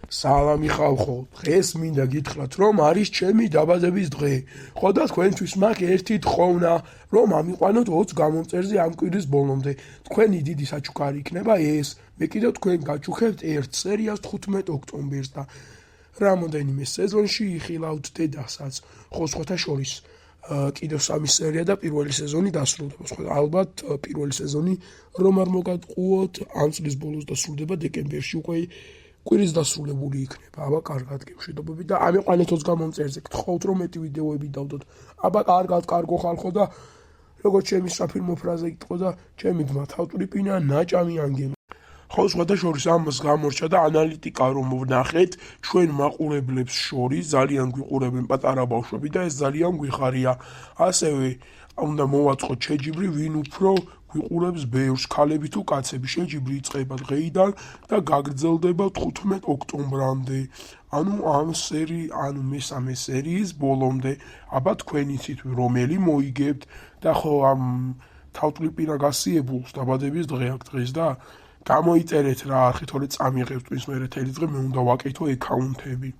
სალამი ხალხო, დღეს მინდა გითხრათ, რომ არის ჩემი დაბადების დღე. ხო და თქვენთვის მაქვს ერთი თხოვნა, რომ ამიყვანოთ 20 გამომწერზე ამ კვირის ბოლომდე. თქვენი დიდი საჩუქარი იქნება ეს. მე კიდევ თქვენ გაჩუქებთ ერთ სერიას 15 ოქტომბერს და რამოდენიმე სეზონში იხილავთ დედასაც. ხო, სხვათა შორის კიდევ 3 სერია და პირველი სეზონი დასრულდება. სხვა ალბათ პირველი სეზონი რომ არ მოგატყუოთ, ამ წლის ბოლოს დასრულდება დეკემბერში უკვე კვირის დასრულებული იქნება. აბა კარგად გემშვიდობებით და ამიყვანეთ 20 გამომწერზე. გთხოვთ რომ მეტი ვიდეოები დავდოთ. აბა კარგად, კარგო ხალხო და როგორც ჩემი საფირმო ფრაზა იყო და ჩემი ძმა თავტვრიპინა ნაჭამი ანგელი. ხო, სხვათა შორის ამას გამორჩა და ანალიტიკა რომ ვნახეთ ჩვენ მაყურებლებს შორის ძალიან გვიყურებენ პატარა ბავშვები და ეს ძალიან გვიხარია. ასევე უნდა მოვაწყოთ შეჯიბრი, ვინ უფრო გვიყურებს ბევრს, ქალები თუ კაცები. შეჯიბრი იწყება დღეიდან და გაგრძელდება 15 ოქტომბრამდე. ანუ ანუ მესამე სერიის ბოლომდე. აბა თქვენ იცით რომელი მოიგებთ და ხო ამ თავტვრიპინა გასიებულს დაბადების დღე აქვს დღეს და გამოიწერეთ რა არხი, თორე წამიღებთ twins მერე თელი დღე მე უნდა ვაკეთო ეკაუნთები.